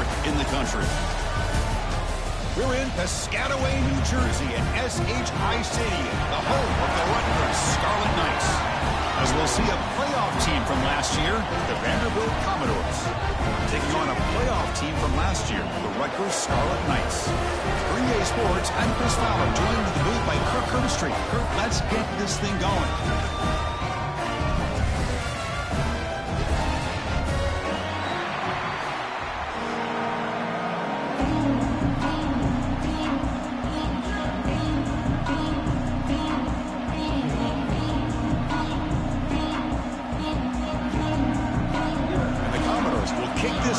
favorite in the country. We're in Piscataway, New Jersey at SHI Stadium, the home of the Rutgers Scarlet Knights. As we'll see a playoff team from last year, the Vanderbilt Commodores, taking on a playoff team from last year, the Rutgers Scarlet Knights. For EA Sports, I'm Chris Fowler, joined in the booth by Kirk Herbstreit. Kirk, let's get this thing going.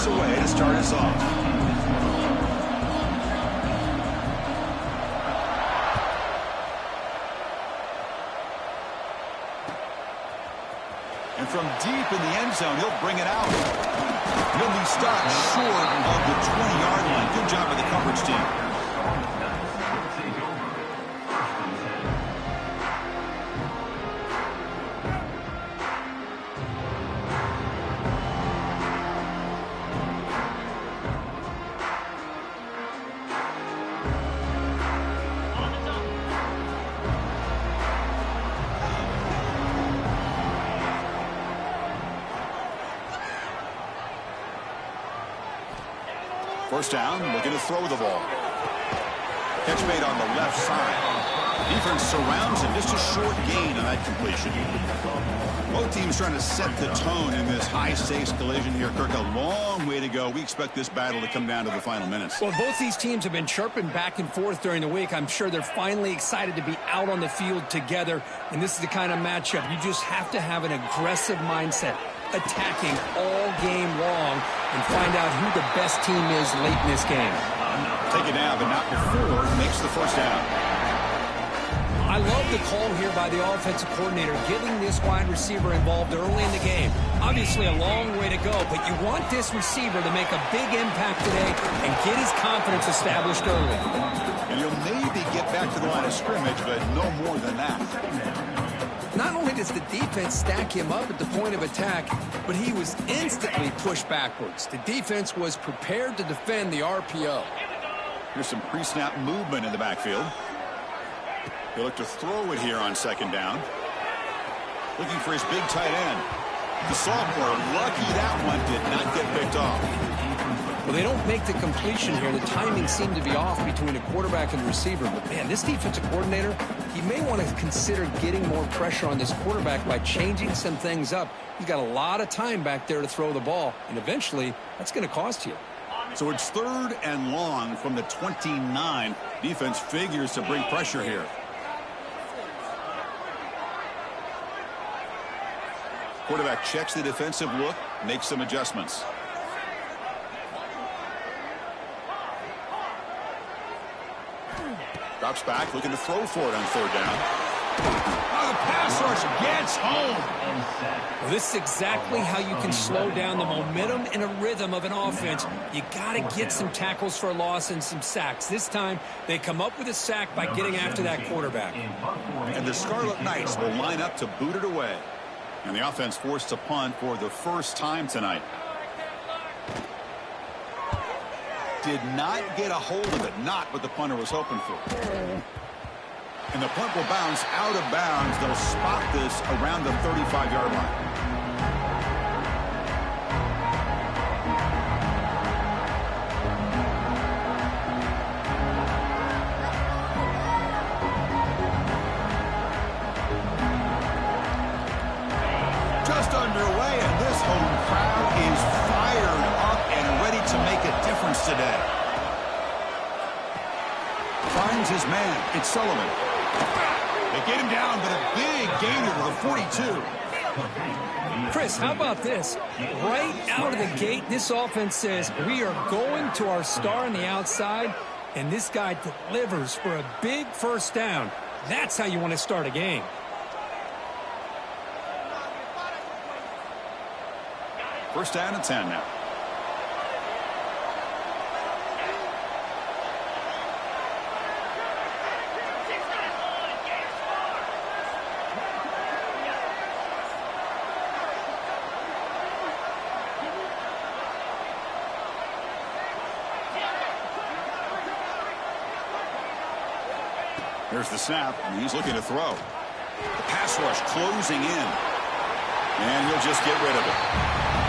Away to start us off. And from deep in the end zone, he'll bring it out. He'll be stopped short of the 20-yard line. Good job by the coverage team. First down, looking to throw the ball. Catch made on the left side. Defense surrounds him, just a short gain on that completion. Both teams trying to set the tone in this high-stakes collision here. Kirk, a long way to go. We expect this battle to come down to the final minutes. Well, both these teams have been chirping back and forth during the week. I'm sure they're finally excited to be out on the field together. And this is the kind of matchup you just have to have an aggressive mindset, attacking all game long, and find out who the best team is late in this game. Take it now, but not before makes the first down. I love the call here by the offensive coordinator, getting this wide receiver involved early in the game. Obviously a long way to go, but you want this receiver to make a big impact today and get his confidence established early. And you'll maybe get back to the line of scrimmage, but no more than that. Not only does the defense stack him up at the point of attack, but he was instantly pushed backwards. The defense was prepared to defend the RPO. Here's some pre-snap movement in the backfield. He'll look to throw it here on second down. Looking for his big tight end. The sophomore, lucky that one did not get picked off. Well, they don't make the completion here. The timing seemed to be off between the quarterback and the receiver. But, man, this defensive coordinator, he may want to consider getting more pressure on this quarterback by changing some things up. He's got a lot of time back there to throw the ball, and eventually that's going to cost you. So it's third and long from the 29. Defense figures to bring pressure here. Quarterback checks the defensive look, makes some adjustments. Drops back, looking to throw for it on third down. Oh, the pass rush gets home. Well, this is exactly how you can slow down the momentum and a rhythm of an offense. You got to get some tackles for a loss and some sacks. This time, they come up with a sack by getting after that quarterback. And the Scarlet Knights will line up to boot it away. And the offense forced to punt for the first time tonight. Did not get a hold of it, not what the punter was hoping for. And the punt will bounce out of bounds. They'll spot this around the 35-yard line. Underway, and this home crowd is fired up and ready to make a difference today. Finds his man. It's Sullivan. They get him down, but a big gainer to the 42. Chris, how about this? Right out of the gate, this offense says, we are going to our star on the outside, and this guy delivers for a big first down. That's how you want to start a game. First down and 10 now. Here's the snap, and he's looking to throw. The pass rush closing in. And he'll just get rid of it.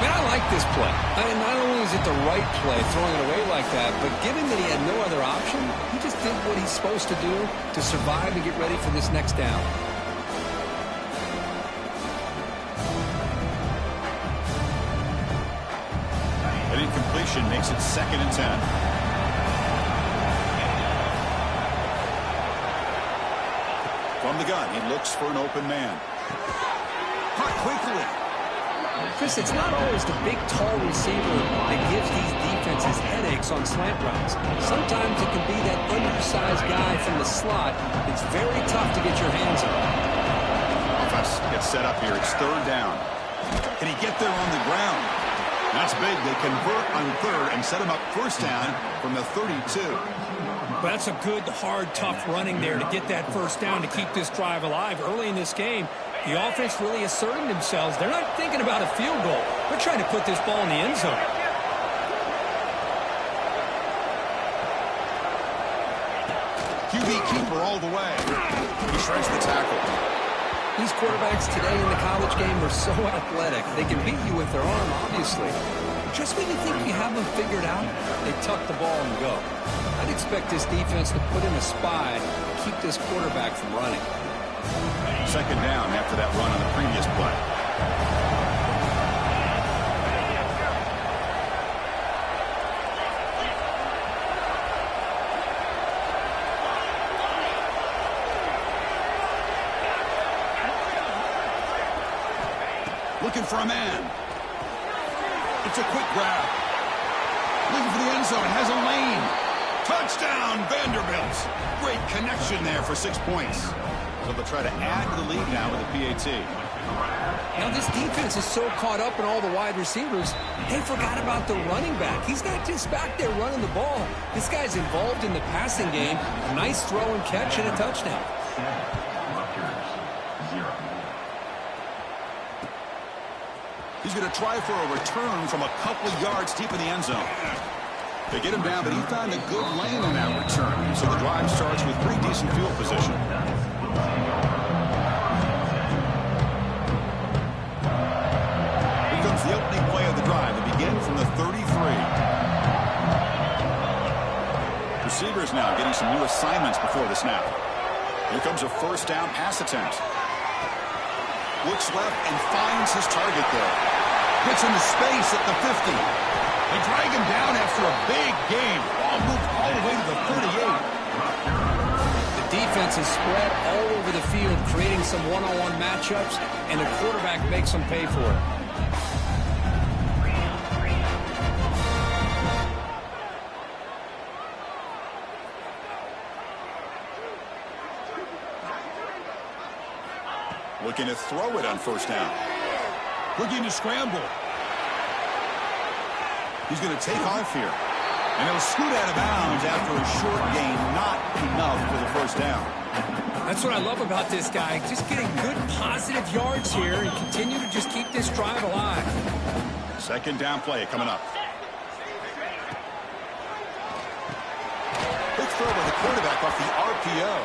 Man, I like this play. Not only is it the right play, throwing it away like that, but given that he had no other option, he just did what he's supposed to do to survive and get ready for this next down. An incompletion makes it 2nd and 10. From the gun, he looks for an open man. Caught quickly. Chris, it's not always the big, tall receiver that gives these defenses headaches on slant routes. Sometimes it can be that undersized guy from the slot. It's very tough to get your hands on. Offense gets set up here. It's 3rd down. Can he get there on the ground? That's big. They convert on 3rd and set him up 1st down from the 32. But that's a good, hard, tough running there to get that 1st down to keep this drive alive. Early in this game, the offense really asserting themselves. They're not thinking about a field goal. They're trying to put this ball in the end zone. QB keeper all the way. He shreds the tackle. These quarterbacks today in the college game are so athletic. They can beat you with their arm, obviously. Just when you think you have them figured out, they tuck the ball and go. I'd expect this defense to put in a spy to keep this quarterback from running. 2nd down after that run on the previous play. Looking for a man. It's a quick grab. Looking for the end zone. Has a lane. Touchdown, Vanderbilt. Great connection there for 6 points. So they'll try to add to the lead now with a PAT. Now this defense is so caught up in all the wide receivers, they forgot about the running back. He's not just back there running the ball. This guy's involved in the passing game. A nice throw and catch and a touchdown. He's going to try for a return from a couple yards deep in the end zone. They get him down, but he found a good lane in that return. So the drive starts with pretty decent field position. Here comes the opening play of the drive. They begin from the 33. Receivers now getting some new assignments before the snap. Here comes a 1st down pass attempt. Looks left and finds his target there. Gets into space at the 50. They drag him down after a big game. Ball moved all the way to the 38. The defense is spread all over the field, creating some one-on-one matchups, and the quarterback makes them pay for it. Looking to throw it on 1st down. Looking to scramble. He's going to take off here. And he'll scoot out of bounds after a short gain. Not enough for the 1st down. That's what I love about this guy. Just getting good, positive yards here and continue to just keep this drive alive. 2nd down play coming up. Quick throw by the quarterback off the RPO.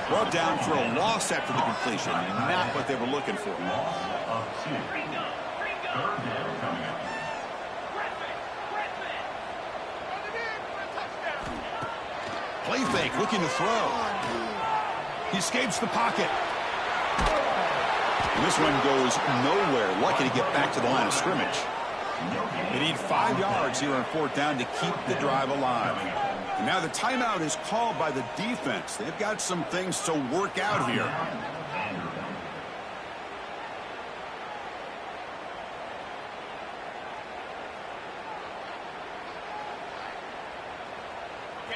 Brought down for a loss after the completion. Not what they were looking for. Play fake, looking to throw. He escapes the pocket. And this one goes nowhere. Lucky to get back to the line of scrimmage. They need 5 yards here on 4th down to keep the drive alive. And now the timeout is called by the defense. They've got some things to work out here.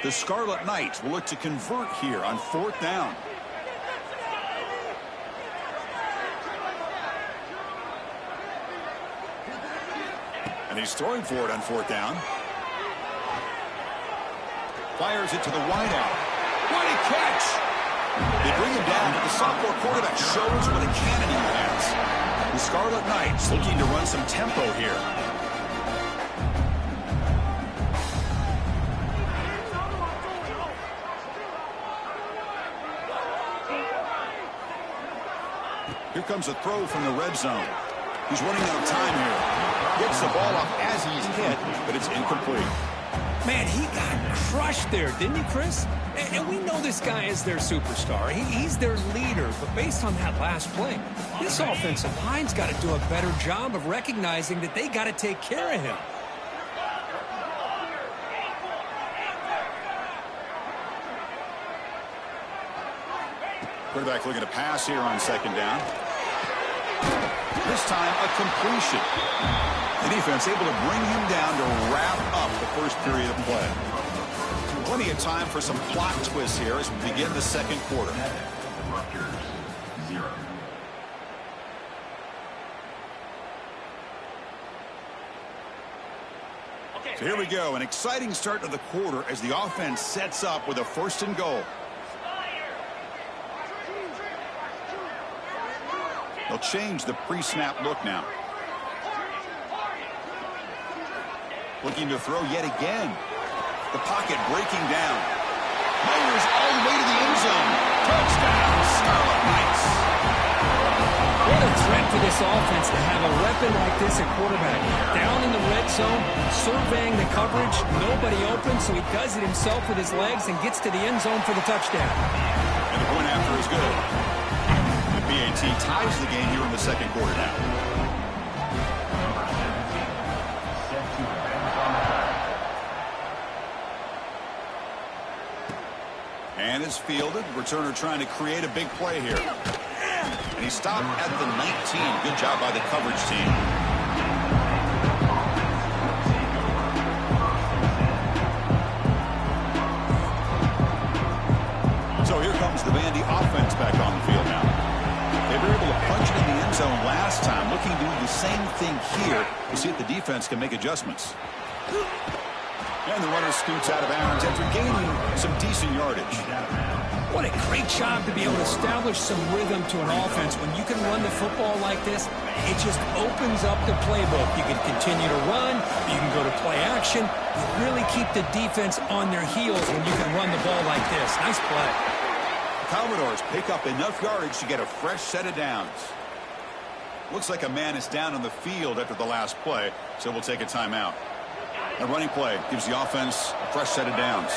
The Scarlet Knights will look to convert here on 4th down. And he's throwing for it on 4th down. Fires it to the wideout. What a catch! They bring him down, but the sophomore quarterback shows what a cannon he has. The Scarlet Knights looking to run some tempo here. Here comes a throw from the red zone. He's running out of time here. Gets the ball off as he's hit, but it's incomplete. Man, he got crushed there, didn't he, Chris? And we know this guy is their superstar. He's their leader. But based on that last play, this offensive line's got to do a better job of recognizing that they got to take care of him. Quarterback looking to pass here on second down. This time, a completion. The defense able to bring him down to wrap up the first period of play. Plenty of time for some plot twists here as we begin the second quarter. So here we go, an exciting start to the quarter as the offense sets up with a 1st and goal. They'll change the pre-snap look now. Looking to throw yet again. The pocket breaking down. Myers all the way to the end zone. Touchdown, Scarlet Knights. What a threat for this offense to have a weapon like this at quarterback. Down in the red zone, surveying the coverage. Nobody open, so he does it himself with his legs and gets to the end zone for the touchdown. And the point after is good. BAT ties the game here in the second quarter now. And it's fielded. Returner trying to create a big play here. And he stopped at the 19. Good job by the coverage team. So here comes the Vandy offense back on the field now. They were able to punch it in the end zone last time, looking to do the same thing here to see if the defense can make adjustments. And the runner scoots out of bounds after gaining some decent yardage. What a great job to be able to establish some rhythm to an offense. When you can run the football like this, it just opens up the playbook. You can continue to run, you can go to play action, you really keep the defense on their heels when you can run the ball like this. Nice play. Commodores pick up enough yardage to get a fresh set of downs. Looks like a man is down on the field after the last play, so we'll take a timeout. A running play gives the offense a fresh set of downs.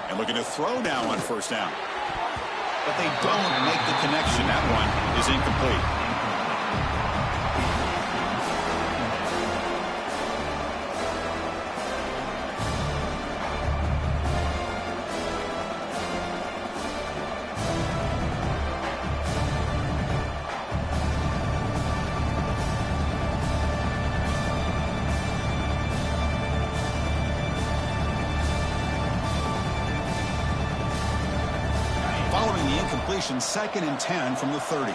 And looking to throw now on 1st down. But they don't make the connection. That one is incomplete. Following the incompletion, 2nd and 10 from the 30.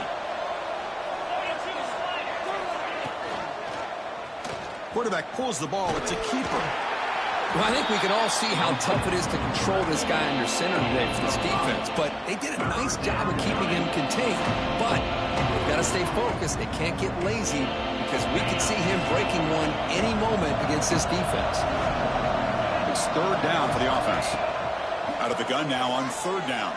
Quarterback pulls the ball. It's a keeper. Well, I think we can all see how tough it is to control this guy under center today for this defense. But they did a nice job of keeping him contained. But they've got to stay focused. They can't get lazy because we can see him breaking one any moment against this defense. It's 3rd down for the offense. Out of the gun now on 3rd down.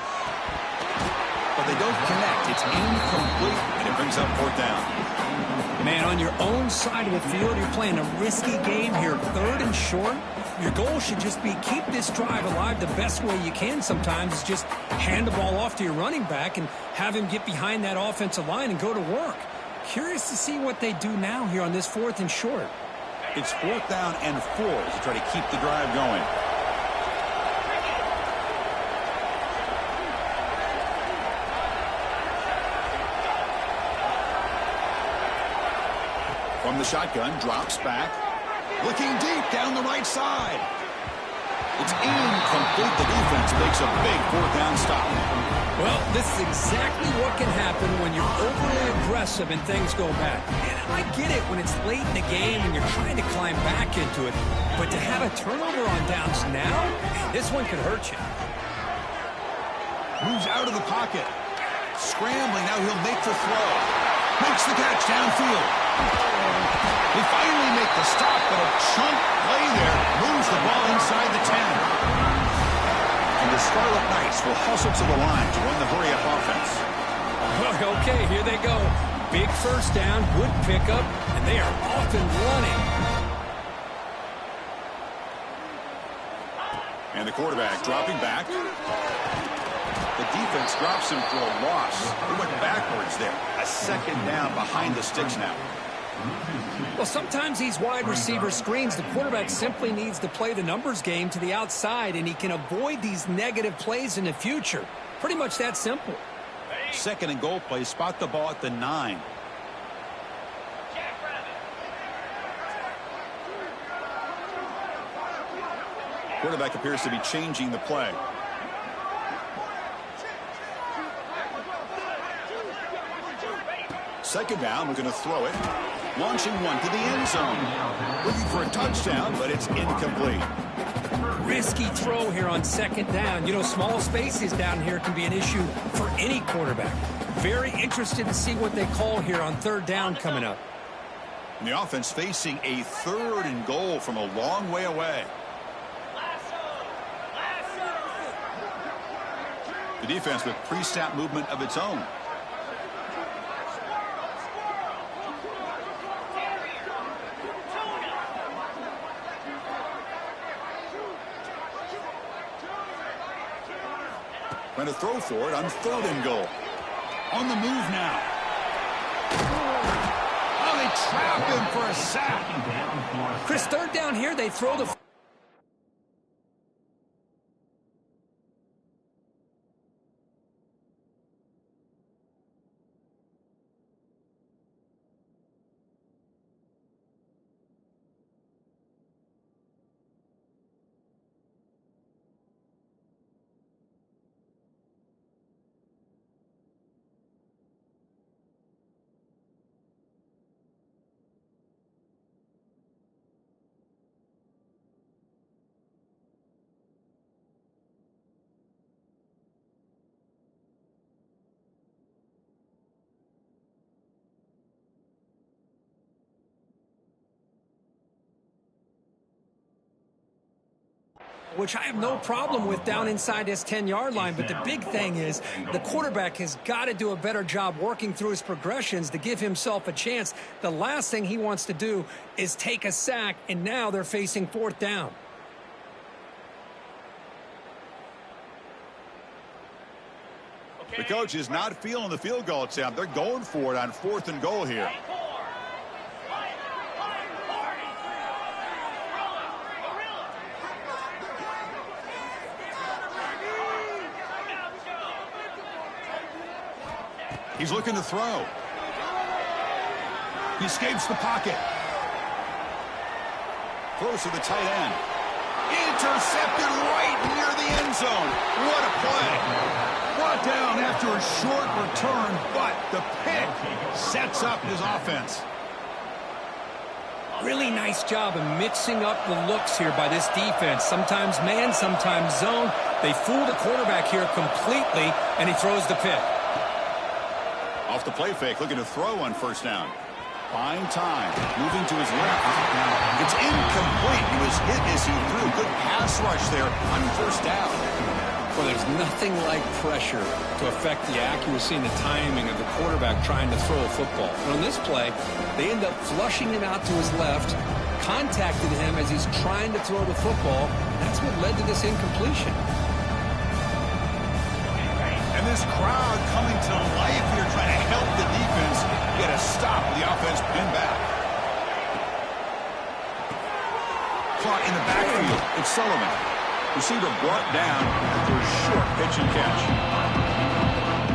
But they don't connect. It's incomplete, and it brings up 4th down. Man, on your own side of the field, you're playing a risky game here, 3rd and short. Your goal should just be keep this drive alive the best way you can sometimes is just hand the ball off to your running back and have him get behind that offensive line and go to work. Curious to see what they do now here on this 4th and short. It's 4th down and 4 to try to keep the drive going. From the shotgun, drops back. Looking deep down the right side. It's incomplete. The defense makes a big 4th down stop. Well, this is exactly what can happen when you're overly aggressive and things go bad. And I get it when it's late in the game and you're trying to climb back into it. But to have a turnover on downs now, this one could hurt you. Moves out of the pocket. Scrambling. Now he'll make the throw. Makes the catch downfield. They finally make the stop, but a chunk play there moves the ball inside the 10. And the Scarlet Knights will hustle to the line to run the hurry-up offense. Okay, here they go. Big first down, good pickup, and they are off and running. And the quarterback dropping back. The defense drops him for a loss. He went backwards there. A second down behind the sticks now. Well, sometimes these wide receiver screens, the quarterback simply needs to play the numbers game to the outside, and he can avoid these negative plays in the future. Pretty much that simple. Second and goal play. Spot the ball at the 9. Quarterback appears to be changing the play. Second down, we're going to throw it. Launching one to the end zone. Looking for a touchdown, but it's incomplete. Risky throw here on second down. You know, small spaces down here can be an issue for any quarterback. Very interested to see what they call here on third down coming up. And the offense facing a third and goal from a long way away. The defense with pre-snap movement of its own. Going to throw for it on third and goal. On the move now. Oh, they trap him for a sack. Chris, third down here, they throw the... which I have no problem with down inside this 10-yard line. But the big thing is the quarterback has got to do a better job working through his progressions to give himself a chance. The last thing he wants to do is take a sack, and now they're facing fourth down. The coach is not feeling the field goal attempt. They're going for it on fourth and goal here. He's looking to throw. He escapes the pocket. Throws to the tight end. Intercepted right near the end zone. What a play. Brought down after a short return, but the pick sets up his offense. Really nice job of mixing up the looks here by this defense. Sometimes man, sometimes zone. They fool the quarterback here completely, and he throws the pick. Off the play fake, looking to throw on first down. Fine time, moving to his left. It's incomplete. He was hit as he threw. Good pass rush there on first down. Well, there's nothing like pressure to affect the accuracy and the timing of the quarterback trying to throw a football. And on this play, they end up flushing him out to his left, contacted him as he's trying to throw the football. That's what led to this incompletion. And this crowd coming to life here, trying to help the defense get a stop with the offense pinned back. Caught in the backfield. It's Sullivan. Receiver brought down after a short pitch and catch.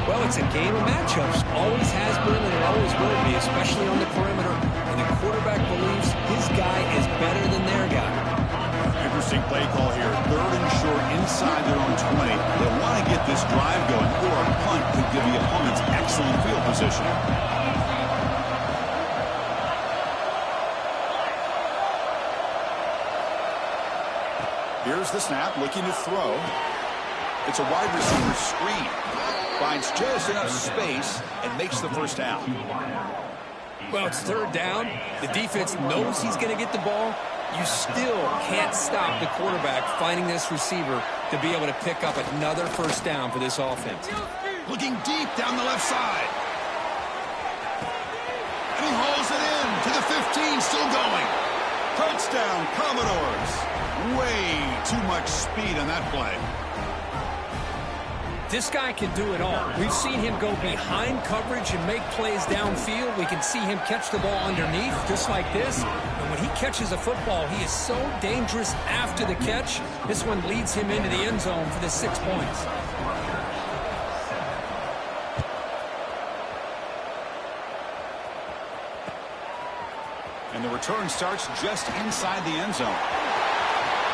Well, it's a game of matchups. Always has been and it always will be, especially on the perimeter. And the quarterback believes his guy is better than their guy. Interesting play call here. Third and short inside their own 20. They want to get this drive going, or a punt could give the opponents excellent field position. Here's the snap, looking to throw. It's a wide receiver screen. Finds just enough space and makes the first down. Well, it's third down. The defense knows he's going to get the ball. You still can't stop the quarterback finding this receiver to be able to pick up another first down for this offense. Looking deep down the left side. And he hauls it in to the 15, still going. Touchdown, Commodores. Way too much speed on that play. This guy can do it all. We've seen him go behind coverage and make plays downfield. We can see him catch the ball underneath, just like this. And when he catches a football, he is so dangerous after the catch. This one leads him into the end zone for the 6 points. And the return starts just inside the end zone.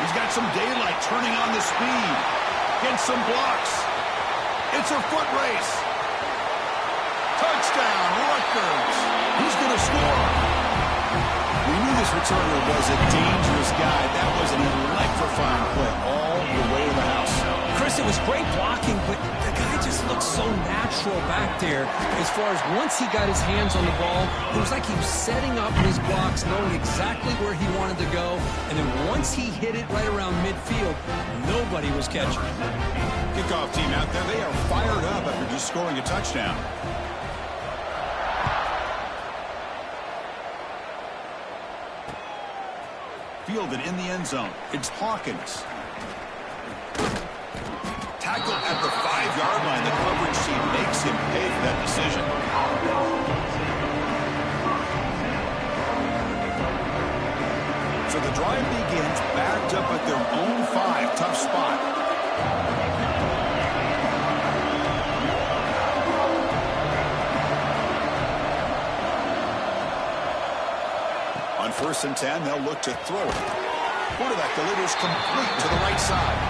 He's got some daylight turning on the speed. Gets some blocks. It's a foot race. Touchdown, Rutgers. Who's going to score? We knew this returner was a dangerous guy. That was an electrifying play all the way to the house. Chris, it was great blocking, but the guy just looked so natural back there. As far as once he got his hands on the ball, it was like he was setting up his blocks, knowing exactly where he wanted to go. And then once he hit it right around midfield, nobody was catching. Kickoff team out there, they are fired up after just scoring a touchdown. Fielded in the end zone. It's Hawkins. Tackle at the 5-yard line. The coverage team makes him pay for that decision. So the drive begins backed up at their own 5. Tough spot. On 1st and 10, they'll look to throw it. Quarterback delivers complete to the right side.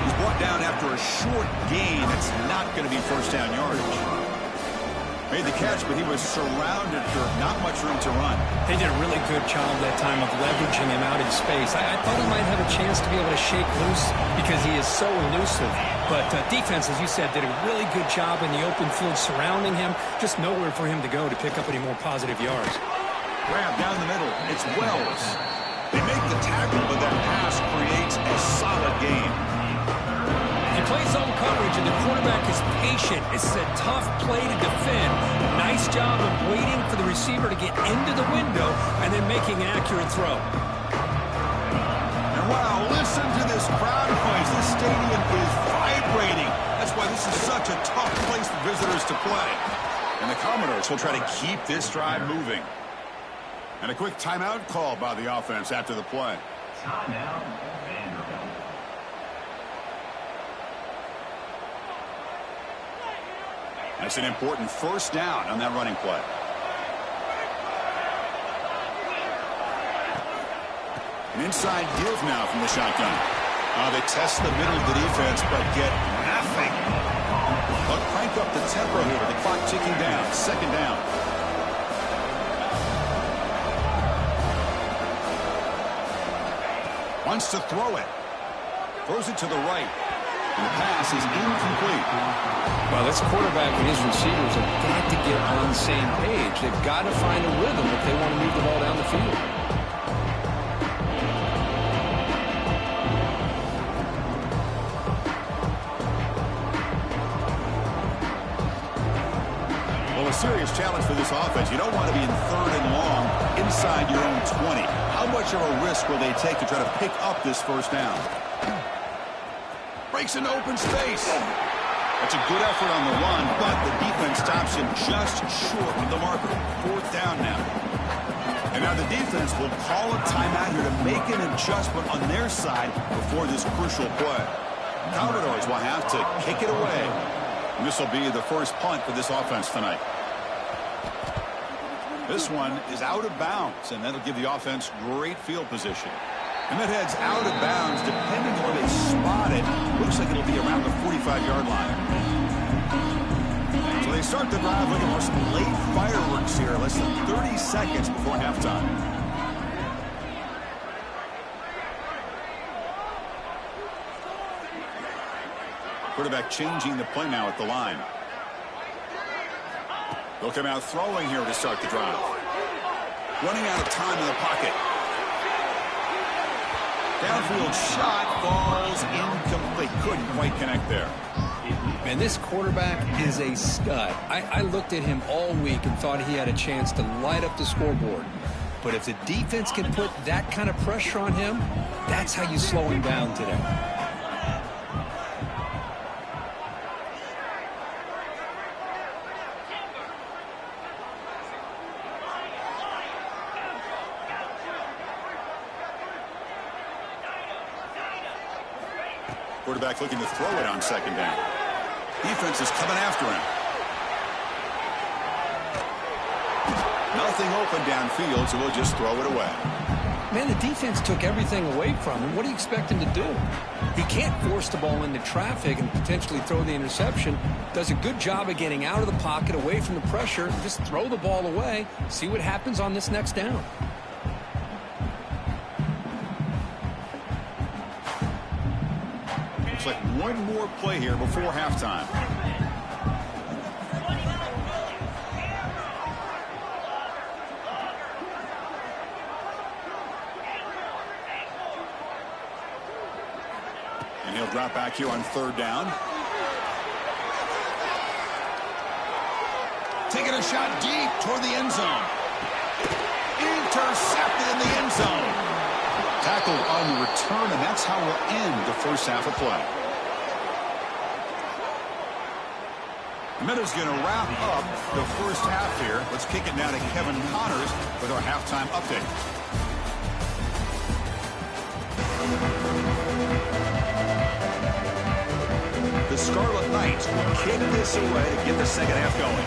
He's brought down after a short gain. That's not going to be first down yardage. Made the catch, but he was surrounded for not much room to run. They did a really good job that time of leveraging him out in space. I thought he might have a chance to be able to shake loose because he is so elusive. But defense, as you said, did a really good job in the open field surrounding him. Just nowhere for him to go to pick up any more positive yards. Grab down the middle. It's Wells. They make the tackle, but that pass creates a solid gain. He plays zone coverage, and the quarterback is patient. It's a tough play to defend. Nice job of waiting for the receiver to get into the window and then making an accurate throw. And wow, listen to this crowd noise. This stadium is vibrating. That's why this is such a tough place for visitors to play. And the Commodores will try to keep this drive moving. And a quick timeout call by the offense after the play. That's an important first down on that running play. An inside give now from the shotgun. They test the middle of the defense, but get nothing. They'll crank up the tempo here with the clock ticking down. 2nd down. Wants to throw it. Throws it to the right. And the pass is incomplete. Well, this quarterback and his receivers have got to get on the same page. They've got to find a rhythm if they want to move the ball down the field. Well, a serious challenge for this offense. You don't want to be in 3rd and long inside your own 20. How much of a risk will they take to try to pick up this first down? Breaks into open space. That's a good effort on the run, but the defense stops him just short of the marker. 4th down now. And now the defense will call a timeout here to make an adjustment on their side before this crucial play. Commodores will have to kick it away. And this will be the first punt for this offense tonight. This one is out of bounds, and that'll give the offense great field position. And that heads out of bounds, depending on where they spot it. Looks like it'll be around the 45-yard line. So they start the drive looking for some late fireworks here, less than 30 seconds before halftime. Quarterback changing the play now at the line. They'll come out throwing here to start the drive. Running out of time in the pocket. Downfield shot falls incomplete. Couldn't quite connect there. Man, this quarterback is a stud. I looked at him all week and thought he had a chance to light up the scoreboard. But if the defense can put that kind of pressure on him, that's how you slow him down today. Quarterback looking to throw it on second down. Defense is coming after him. Nothing open downfield, so we'll just throw it away. Man, the defense took everything away from him. What do you expect him to do? He can't force the ball into traffic and potentially throw the interception. Does a good job of getting out of the pocket, away from the pressure. Just throw the ball away. See what happens on this next down. Looks like one more play here before halftime. And he'll drop back here on third down. Taking a shot deep toward the end zone. Intercepted in the end zone. Tackled on the return, and that's how we'll end the first half of play. The minute's going to wrap up the first half here. Let's kick it now to Kevin Connors with our halftime update. The Scarlet Knights will kick this away to get the second half going.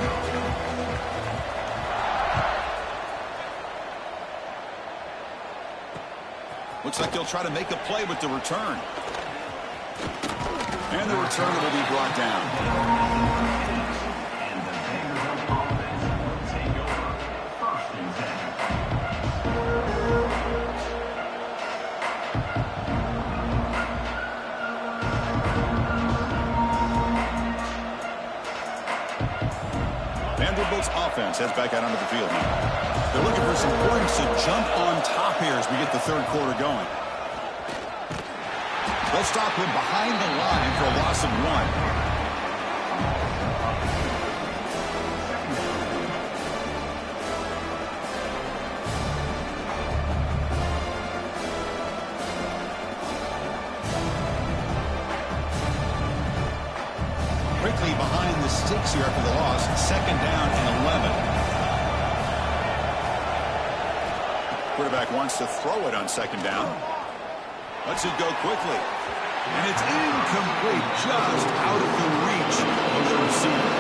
Looks like they'll try to make a play with the return. And the return will be brought down. Vanderbilt's offense heads back out onto the field now. They're looking for some points to jump on top here as we get the third quarter going. They'll stop him behind the line for a loss of 1. Quickly behind the sticks here after the loss. Second down and 11. Quarterback wants to throw it on second down. Lets it go quickly. And it's incomplete, just out of the reach of the receiver.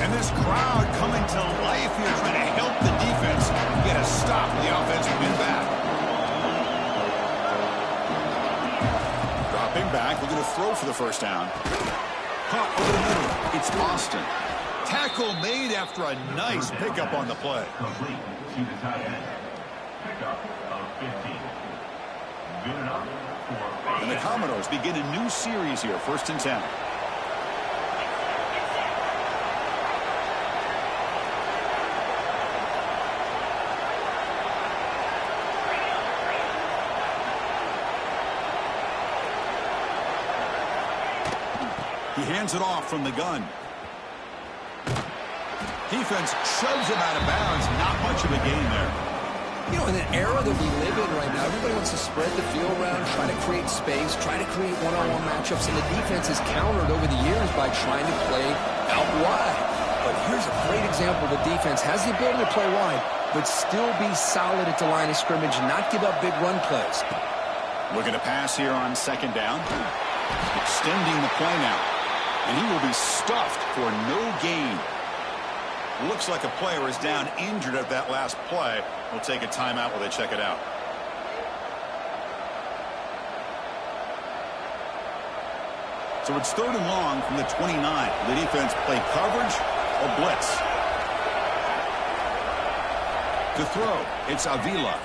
And this crowd coming to life here, trying to help the defense get a stop in the offensive win back. Dropping back, looking to throw for the first down. Caught over the middle. It's Austin. Tackle made after a nice pickup on the play. Complete to the tight end. Pickup of 15. Good enough for... And the Commodores begin a new series here, 1st and 10. He hands it off from the gun. Defense shoves him out of bounds. Not much of a gain there. You know, in an era that we live in right now, everybody wants to spread the field around, try to create space, try to create one-on-one matchups, and the defense has countered over the years by trying to play out wide. But here's a great example. The defense has the ability to play wide, but still be solid at the line of scrimmage and not give up big run plays. Looking to pass here on second down. Extending the play now. And he will be stuffed for no gain. Looks like a player is down injured at that last play. We'll take a timeout while they check it out. So it's 3rd and long from the 29. The defense play coverage or blitz. To throw, it's Avila.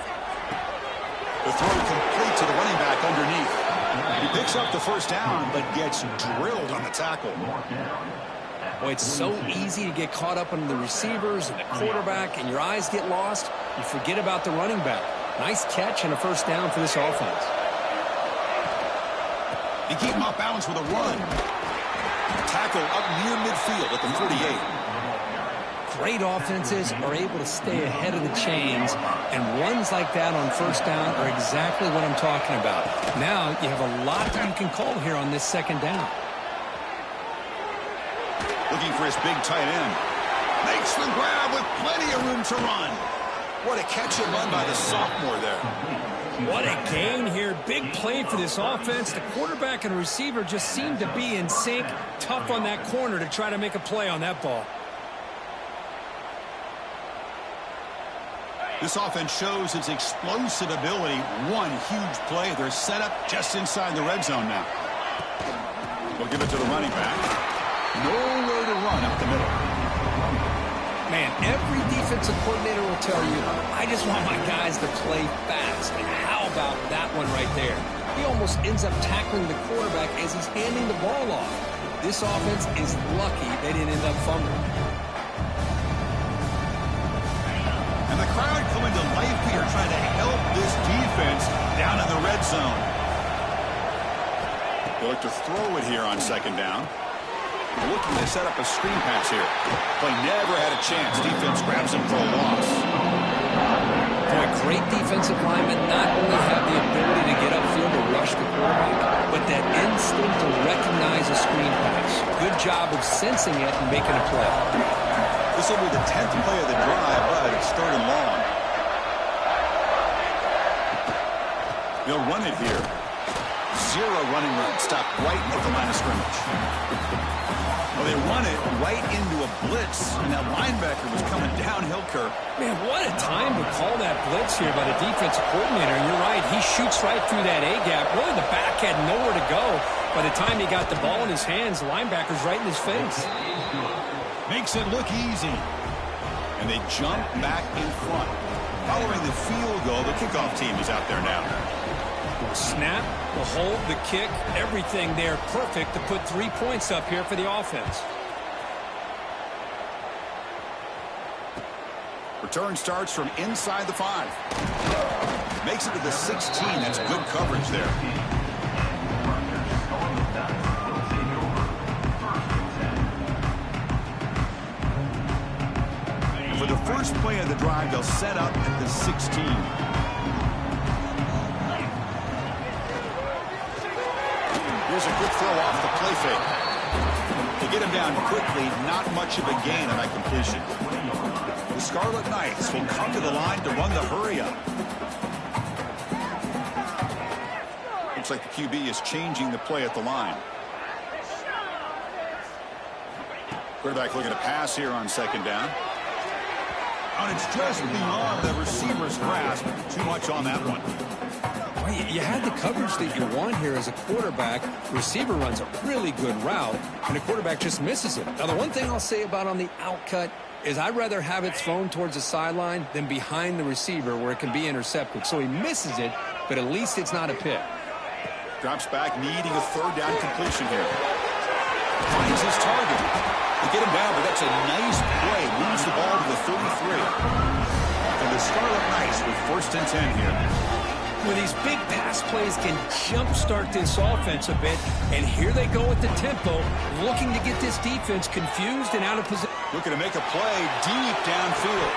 The throw complete to the running back underneath. He picks up the first down, but gets drilled on the tackle. Boy, it's so easy to get caught up on the receivers and the quarterback, and your eyes get lost. You forget about the running back. Nice catch and a first down for this offense. They keep him off balance with a run. Tackle up near midfield at the 48. Great offenses are able to stay ahead of the chains, and runs like that on first down are exactly what I'm talking about. Now you have a lot that you can call here on this 2nd down. Looking for his big tight end. Makes the grab with plenty of room to run. What a catch and run by the sophomore there. What a gain here. Big play for this offense. The quarterback and receiver just seem to be in sync. Tough on that corner to try to make a play on that ball. This offense shows its explosive ability. One huge play. They're set up just inside the red zone now. We'll give it to the running back. Nowhere to run up the middle. Man, every defensive coordinator will tell you, I just want my guys to play fast. And how about that one right there? He almost ends up tackling the quarterback as he's handing the ball off. This offense is lucky they didn't end up fumbling. And the crowd coming to life here, trying to help this defense down in the red zone. They look to throw it here on 2nd down. They're looking to set up a screen pass here. Play never had a chance. Defense grabs him for a loss. Boy, great defensive linemen not only have the ability to get upfield to rush the quarterback, but that instinct to recognize a screen pass. Good job of sensing it and making a play. This will be the 10th play of the drive, but it's 3rd and long. They'll run it here. 0 running room. Stopped right at the line of scrimmage. Well, they run it right into a blitz, and that linebacker was coming downhill, Kirk. Man, what a time to call that blitz here by the defensive coordinator. And you're right, he shoots right through that A-gap. Really, the back had nowhere to go. By the time he got the ball in his hands, the linebacker's right in his face. Makes it look easy. And they jump back in front. Following the field goal, the kickoff team is out there now. Snap, the hold, the kick, everything there perfect to put 3 points up here for the offense. Return starts from inside the 5. Makes it to the 16. That's good coverage there. For the first play of the drive, they'll set up at the 16. Here's a good throw off the play fake. To get him down quickly, not much of a gain on that completion. The Scarlet Knights will come to the line to run the hurry up. Looks like the QB is changing the play at the line. Quarterback looking to pass here on 2nd down. And it's just beyond the receiver's grasp. Too much on that one. You had the coverage that you want here as a quarterback. Receiver runs a really good route, and the quarterback just misses it. Now, the one thing I'll say about on the outcut is I'd rather have it thrown towards the sideline than behind the receiver where it can be intercepted. So he misses it, but at least it's not a pick. Drops back, needing a 3rd down completion here. Finds his target. They get him down, but that's a nice play. Moves the ball to the 33. And the Scarlet Knights with 1st and 10 here. Well, these big pass plays can jumpstart this offense a bit, and here they go with the tempo, looking to get this defense confused and out of position. Looking to make a play deep downfield.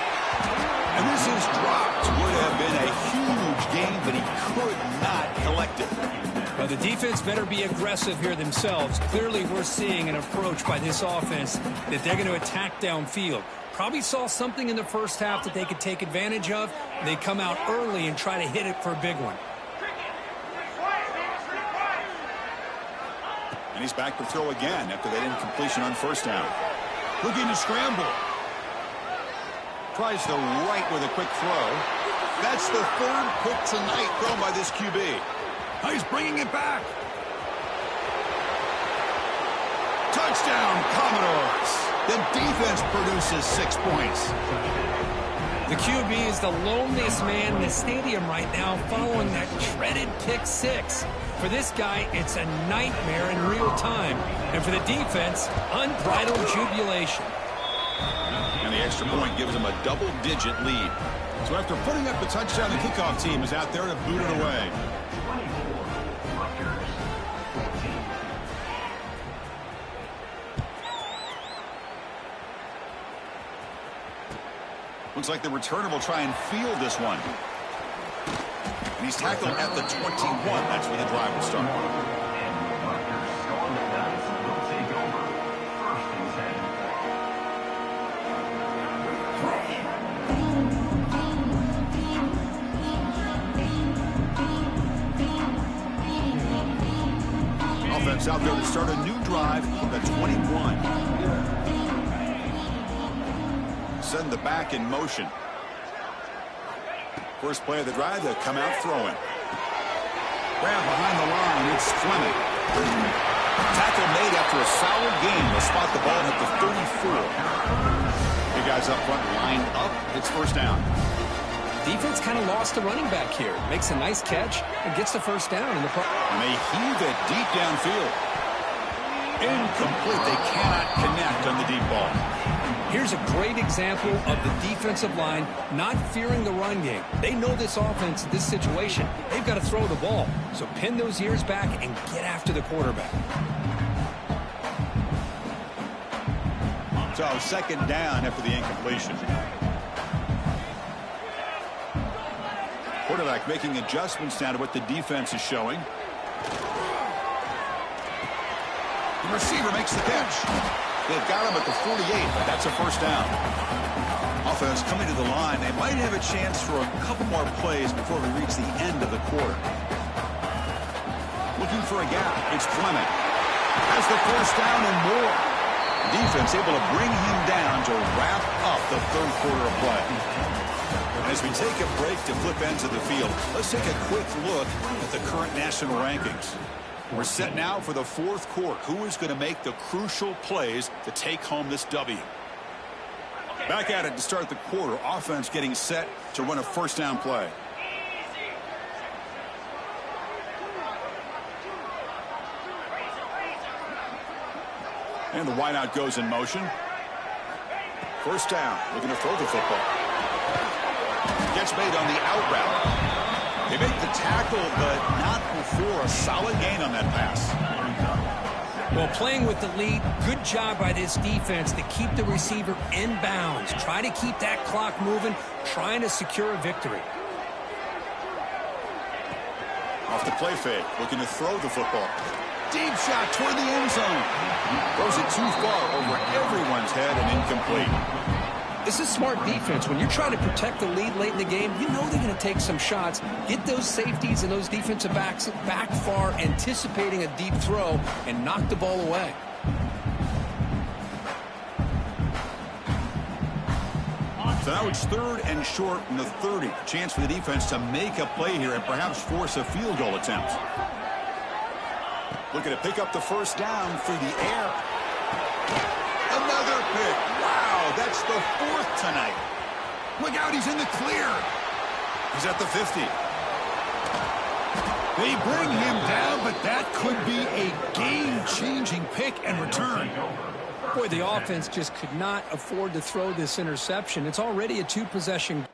And this is dropped. Would have been a huge gain, but he could not collect it. Well, the defense better be aggressive here themselves. Clearly, we're seeing an approach by this offense that they're going to attack downfield. Probably saw something in the first half that they could take advantage of. They come out early and try to hit it for a big one. And he's back to throw again after that incompletion on 1st down. Looking to scramble. Tries the right with a quick throw. That's the 3rd pick tonight thrown by this QB. Now he's bringing it back. Touchdown, Commodores. The defense produces 6 points. The QB is the loneliest man in the stadium right now following that dreaded pick six. For this guy, it's a nightmare in real time. And for the defense, unbridled jubilation. And the extra point gives them a double-digit lead. So after putting up the touchdown, the kickoff team is out there to boot it away. Looks like the returner will try and field this one. And he's tackled at the 21. That's where the drive will start. Offense out there to start a new drive from the 21. Send the back in motion. First play of the drive, they'll come out throwing. Grab behind the line, it's Fleming. Tackle made after a solid game. They'll spot the ball at the 34. Big guys up front, line up. It's first down. Defense kind of lost the running back here. Makes a nice catch and gets the first down. And they heave it deep downfield. Incomplete. They cannot connect on the deep ball. Here's a great example of the defensive line not fearing the run game. They know this offense, this situation. They've got to throw the ball. So pin those ears back and get after the quarterback. So second down after the incompletion. Quarterback making adjustments now to what the defense is showing. The receiver makes the catch. They've got him at the 48, but that's a first down. Offense coming to the line. They might have a chance for a couple more plays before we reach the end of the quarter. Looking for a gap. It's Fleming. Has the first down and more. Defense able to bring him down to wrap up the third quarter of play. As we take a break to flip ends of the field, let's take a quick look at the current national rankings. We're set now for the fourth quarter. Who is going to make the crucial plays to take home this W? Back at it to start the quarter. Offense getting set to run a first down play. And the wideout goes in motion. First down. Looking to throw the football. Gets made on the out route. They make the tackle, but not before a solid gain on that pass. Well, playing with the lead, good job by this defense to keep the receiver in bounds. Try to keep that clock moving, trying to secure a victory. Off the play fake, looking to throw the football. Deep shot toward the end zone. Throws it too far over everyone's head and incomplete. This is smart defense. When you're trying to protect the lead late in the game, you know they're going to take some shots. Get those safeties and those defensive backs back far, anticipating a deep throw, and knock the ball away. So now it's third and short from the 30. Chance for the defense to make a play here and perhaps force a field goal attempt. Looking to pick up the first down through the air. Another pick. Wow, that's the fourth tonight. Look out, he's in the clear. He's at the 50. They bring him down, but that could be a game-changing pick and return. Boy, the offense just could not afford to throw this interception. It's already a two-possession.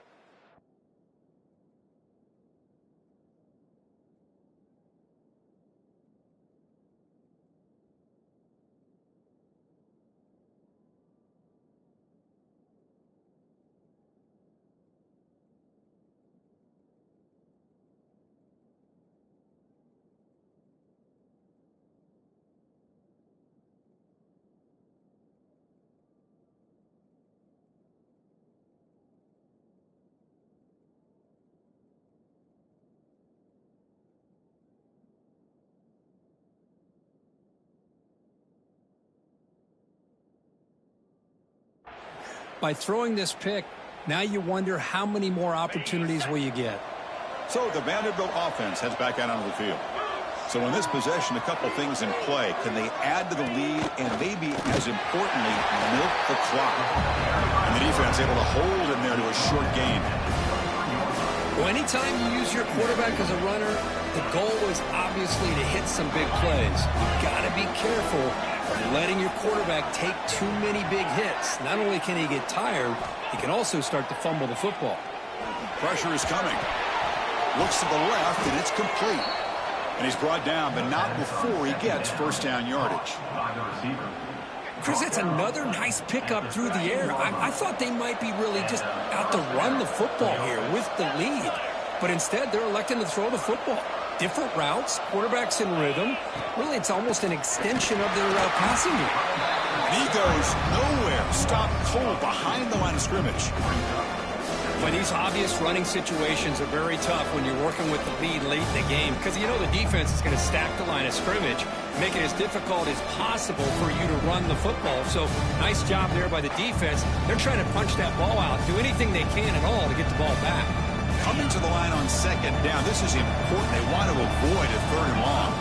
By throwing this pick, now you wonder how many more opportunities will you get. So the Vanderbilt offense heads back out onto the field. So in this possession, a couple things in play. Can they add to the lead and maybe, as importantly, milk the clock? And the defense able to hold him there to a short gain. Well, anytime you use your quarterback as a runner, the goal is obviously to hit some big plays. You've got to be careful of letting your quarterback take too many big hits. Not only can he get tired, he can also start to fumble the football. Pressure is coming. Looks to the left, and it's complete. And he's brought down, but not before he gets first down yardage. Chris, it's another nice pickup through the air. I thought they might be really just out to run the football here with the lead. But instead, they're electing to throw the football. Different routes, quarterbacks in rhythm. Really, it's almost an extension of their passing game. And he goes nowhere. Stopped cold behind the line of scrimmage. But these obvious running situations are very tough when you're working with the lead late in the game because you know the defense is going to stack the line of scrimmage, make it as difficult as possible for you to run the football. So nice job there by the defense. They're trying to punch that ball out, do anything they can at all to get the ball back. Coming to the line on second down, this is important. They want to avoid a third and long.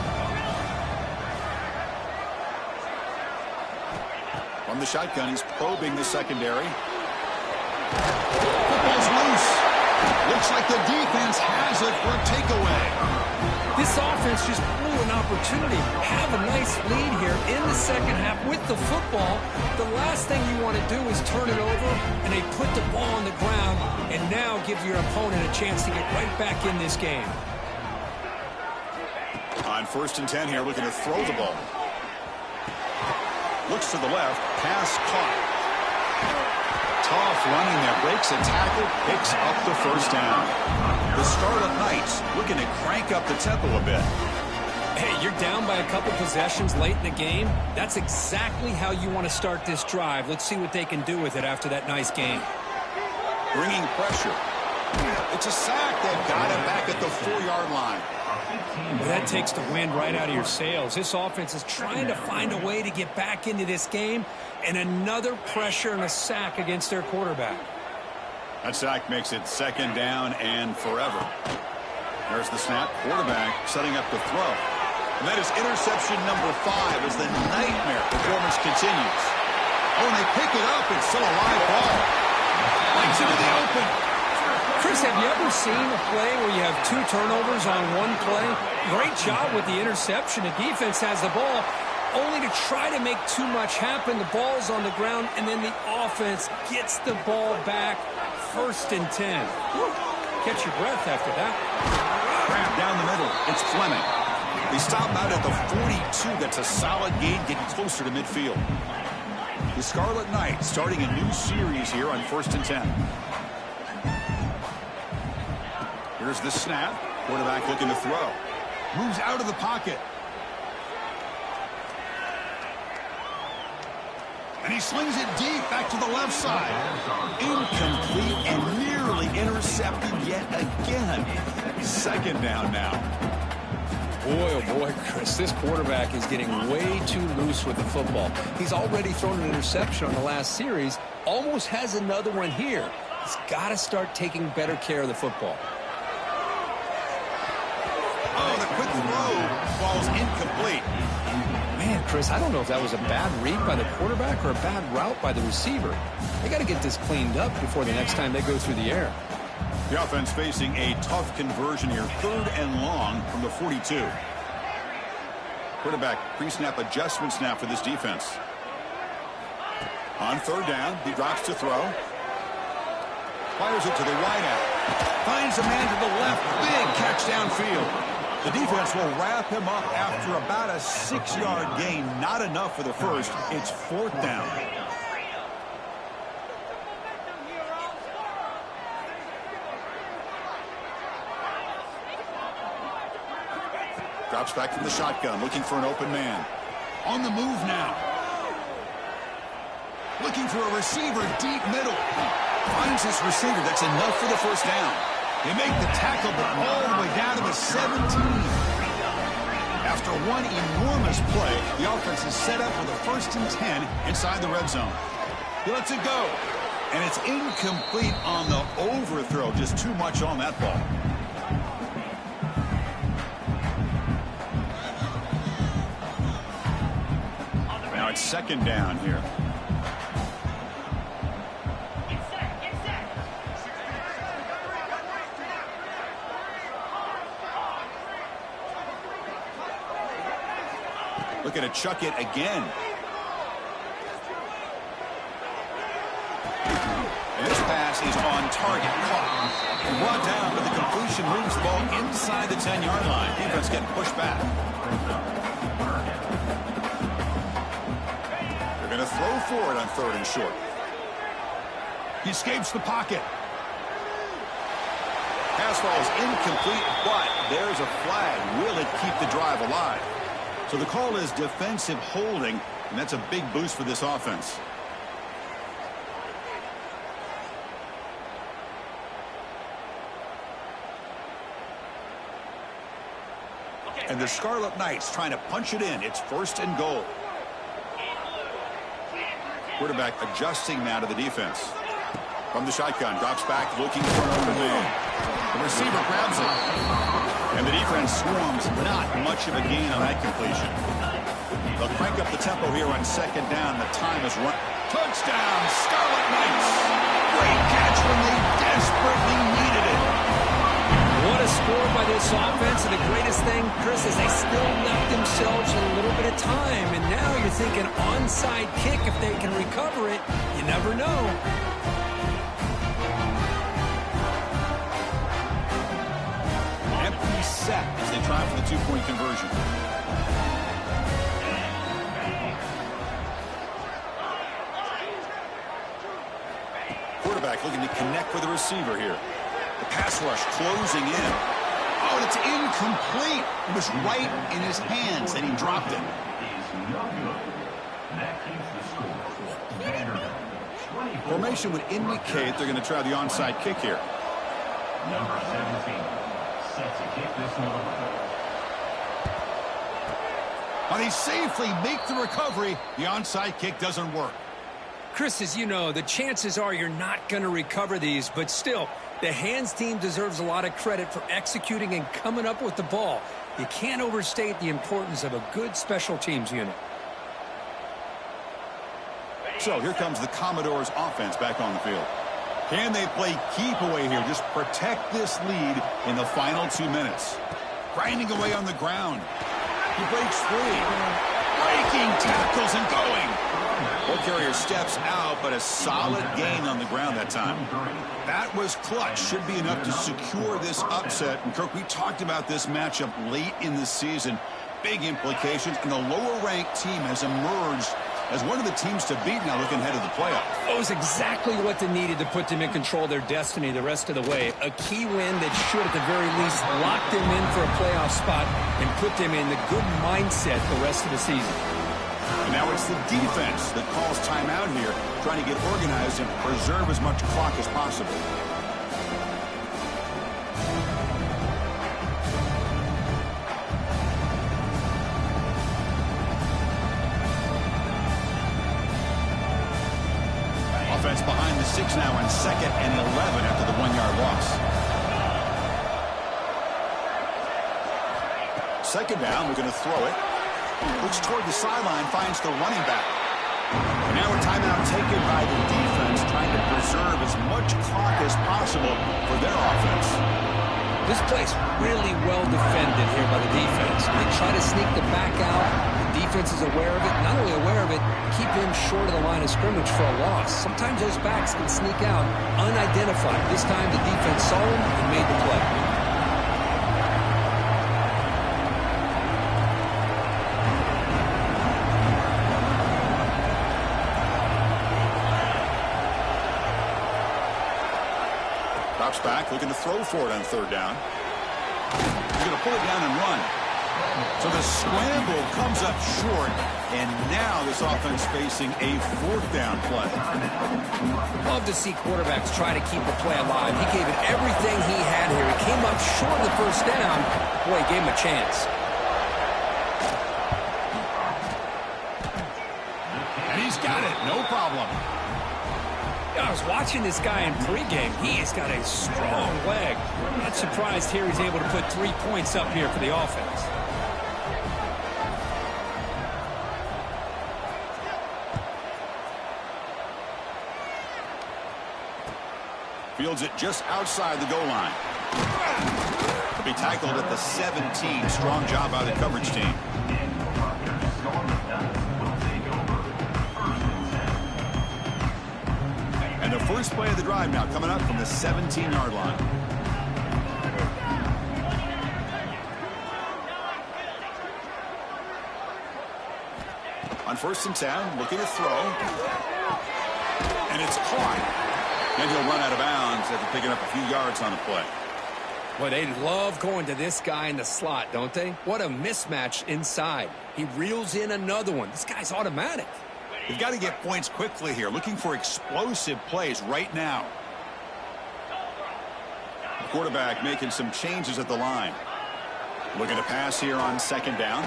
From the shotgun, he's probing the secondary. Football's loose. Looks like the defense has it for a takeaway. This offense just blew an opportunity. Have a nice lead here in the second half with the football. The last thing you want to do is turn it over, and they put the ball on the ground and now give your opponent a chance to get right back in this game. On 1st and 10 here, looking to throw the ball. Looks to the left. Pass caught. Tough running there, breaks a tackle, picks up the first down. The Scarlet Knights looking to crank up the tempo a bit. Hey, you're down by a couple possessions late in the game. That's exactly how you want to start this drive. Let's see what they can do with it after that nice game. Bringing pressure. It's a sack. They've got him back at the 4-yard line. Well, that takes the wind right out of your sails. This offense is trying to find a way to get back into this game, and another pressure and a sack against their quarterback. That sack makes it second down and forever. There's the snap. Quarterback setting up to throw. And that is interception number 5 as the nightmare performance continues. Oh, and they pick it up. It's still a live ball. Lights into the open. Chris, have you ever seen a play where you have 2 turnovers on one play? Great job with the interception. The defense has the ball, only to try to make too much happen. The ball's on the ground, and then the offense gets the ball back. 1st and 10. Whew. Catch your breath after that. Crap down the middle. It's Fleming. They stop out at the 42. That's a solid gain, getting closer to midfield. The Scarlet Knights starting a new series here on 1st and 10. Here's the snap. Quarterback looking to throw. Moves out of the pocket. And he slings it deep back to the left side. Incomplete and nearly intercepted yet again. 2nd down now. Boy, oh boy, Chris, this quarterback is getting way too loose with the football. He's already thrown an interception on the last series. Almost has another one here. He's got to start taking better care of the football. Oh, the quick throw falls incomplete. Man, Chris, I don't know if that was a bad read by the quarterback or a bad route by the receiver. They got to get this cleaned up before the next time they go through the air. The offense facing a tough conversion here. 3rd and long from the 42. Quarterback pre-snap adjustment snap for this defense. On 3rd down, he drops to throw. Fires it to the wideout. Finds a man to the left. Big catch downfield. The defense will wrap him up after about a 6-yard gain. Not enough for the first. It's 4th down. Drops back from the shotgun, looking for an open man. On the move now. Looking for a receiver deep middle. Finds his receiver. That's enough for the first down. They make the tackle, but all the way down to the 17. After one enormous play, the offense is set up for the 1st and 10 inside the red zone. He lets it go. And it's incomplete on the overthrow. Just too much on that ball. on second down here. Looking to chuck it again. And this pass is on target. Caught. Brought down, but the completion moves the ball inside the 10-yard line. Defense getting pushed back. They're going to throw forward on 3rd and short. He escapes the pocket. Pass ball is incomplete, but there's a flag. Will it keep the drive alive? So the call is defensive holding, and that's a big boost for this offense. And the Scarlet Knights trying to punch it in. It's 1st and goal. Quarterback adjusting now to the defense. From the shotgun, drops back, looking for an open man. The receiver grabs it. And the defense swarms. Not much of a gain on that completion. They'll crank up the tempo here on 2nd down. The time is run. Touchdown, Scarlet Knights. Great catch when they desperately needed it. What a score by this offense, and the greatest thing, Chris, is they still left themselves a little bit of time, and now you're thinking onside kick if they can recover it. You never know. Empty set as they try for the 2-point conversion. Quarterback looking to connect with the receiver here. The pass rush closing in. Oh, it's incomplete. It was right in his hands, and he dropped it. Formation would indicate they're going to try the onside kick here. Number 17 set to kick this one away. When they safely make the recovery, the onside kick doesn't work. Chris, as you know, the chances are you're not going to recover these, but still, the hands team deserves a lot of credit for executing and coming up with the ball. You can't overstate the importance of a good special teams unit. So here comes the Commodores offense back on the field. Can they play keep away here? Just protect this lead in the final 2 minutes. Grinding away on the ground. He breaks free. Breaking tackles and going. Ball carrier steps out, but a solid gain on the ground that time. That was clutch. Should be enough to secure this upset. And, Kirk, we talked about this matchup late in the season. Big implications, and the lower-ranked team has emerged as one of the teams to beat now looking ahead of the playoffs. It was exactly what they needed to put them in control of their destiny the rest of the way. A key win that should, at the very least, lock them in for a playoff spot and put them in the good mindset the rest of the season. And now it's the defense that calls timeout here, trying to get organized and preserve as much clock as possible. Offense behind the 6 now on 2nd and 11 after the 1-yard loss. 2nd down, we're going to throw it. Looks toward the sideline, finds the running back. And now a timeout taken by the defense, trying to preserve as much clock as possible for their offense. This play's really well defended here by the defense. They try to sneak the back out. The defense is aware of it. Not only aware of it, keep him short of the line of scrimmage for a loss. Sometimes those backs can sneak out unidentified. This time the defense saw him and made the play. Drops back, looking to throw for it on 3rd down. He's going to pull it down and run. So the scramble comes up short, and now this offense facing a 4th down play. Love to see quarterbacks try to keep the play alive. He gave it everything he had here. He came up short of the 1st down. Boy, he gave him a chance. And he's got it, no problem. I was watching this guy in pregame. He has got a strong leg. Not surprised here he's able to put 3 points up here for the offense. Fields it just outside the goal line. He'll be tackled at the 17. Strong job by the coverage team. And the first play of the drive now coming up from the 17-yard line. On 1st and 10, looking to throw. And it's caught. And he'll run out of bounds after picking up a few yards on the play. Well, they love going to this guy in the slot, don't they? What a mismatch inside. He reels in another one. This guy's automatic. They've got to get points quickly here, looking for explosive plays right now. The quarterback making some changes at the line. Looking to pass here on 2nd down.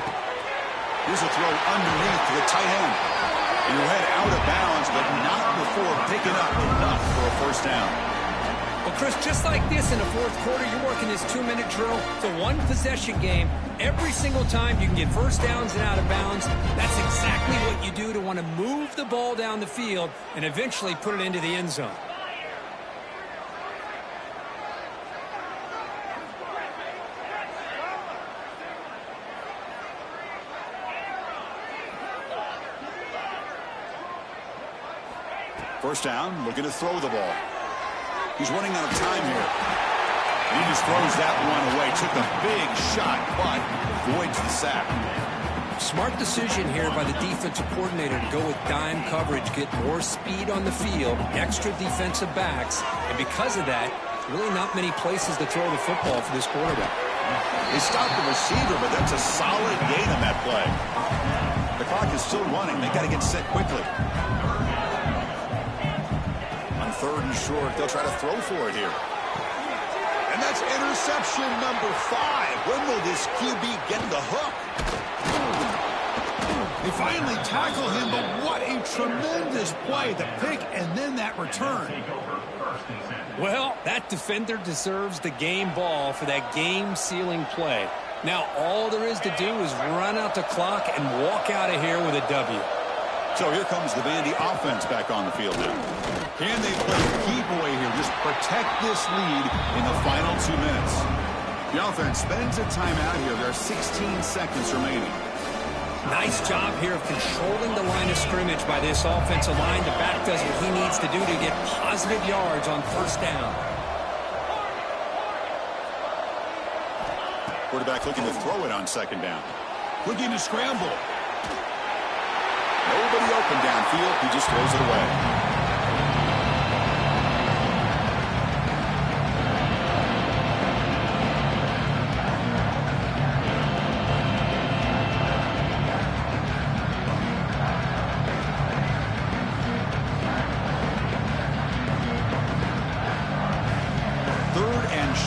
Here's a throw underneath to the tight end. And he'll head out of bounds, but not before picking up enough for a 1st down. Well, Chris, just like this in the 4th quarter, you're working this 2-minute drill. It's a one-possession game. Every single time you can get 1st downs and out of bounds. That's exactly what you do to want to move the ball down the field and eventually put it into the end zone. First down, looking to throw the ball. He's running out of time here. And he just throws that one away. Took a big shot, but avoids the sack. Smart decision here by the defensive coordinator to go with dime coverage, get more speed on the field, extra defensive backs, and because of that, really not many places to throw the football for this quarterback. They stopped the receiver, but that's a solid gain on that play. The clock is still running. They got to get set quickly. On 3rd and short, they'll try to throw for it here. And that's interception number 5. When will this QB get the hook? They finally tackle him, but what a tremendous play. The pick and then that return. Well, that defender deserves the game ball for that game-sealing play. Now, all there is to do is run out the clock and walk out of here with a W. So here comes the Vandy offense back on the field now. Can they play key boy here? Just protect this lead in the final 2 minutes. The offense spends a timeout here. There are 16 seconds remaining. Nice job here of controlling the line of scrimmage by this offensive line. The back does what he needs to do to get positive yards on 1st down. Quarterback looking to throw it on 2nd down. Looking to scramble. Nobody open downfield. He just throws it away.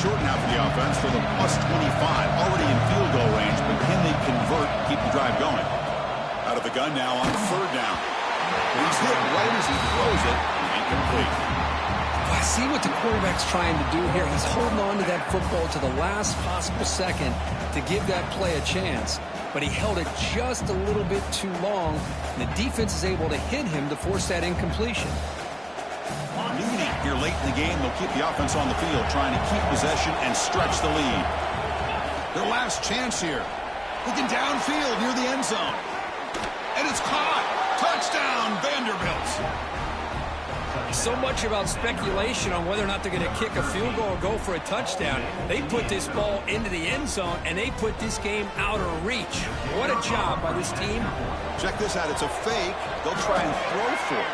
Short now for the offense for the +25. Already in field goal range, but can they convert, keep the drive going? Out of the gun now on 3rd down. He's hit right as he throws it. Incomplete. Well, I see what the quarterback's trying to do here. He's holding on to that football to the last possible second to give that play a chance. But he held it just a little bit too long, and the defense is able to hit him to force that incompletion. Leading here late in the game, they'll keep the offense on the field, trying to keep possession and stretch the lead. Their last chance here. Looking downfield near the end zone. And it's caught. Touchdown, Vanderbilt. So much about speculation on whether or not they're going to kick a field goal or go for a touchdown. They put this ball into the end zone, and they put this game out of reach. What a job by this team. Check this out. It's a fake. They'll try and throw for it.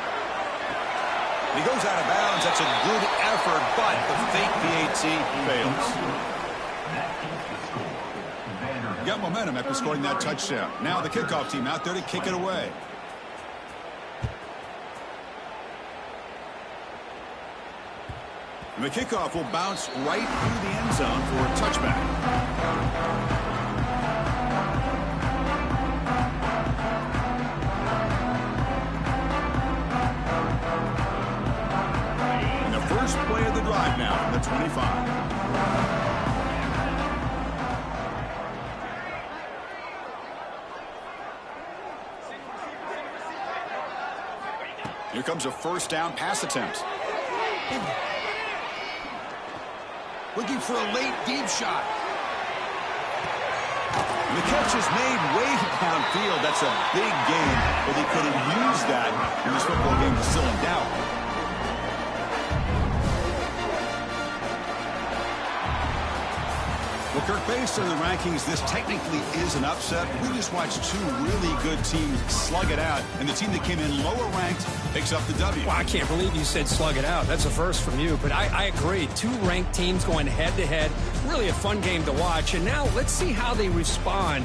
He goes out of bounds. That's a good effort, but the fake PAT fails. Got momentum after scoring that touchdown. Now the kickoff team out there to kick it away. And the kickoff will bounce right through the end zone for a touchback. First play of the drive now from the 25. Here comes a 1st down pass attempt. looking for a late deep shot. The catch is made way downfield. That's a big gain, but they could have used that when this football game was still in doubt. Well, Kirk, based on the rankings, this technically is an upset. We just watched two really good teams slug it out, and the team that came in lower ranked picks up the W. Well, I can't believe you said slug it out. That's a first from you, but I agree. Two ranked teams going head-to-head. Really a fun game to watch, and now let's see how they respond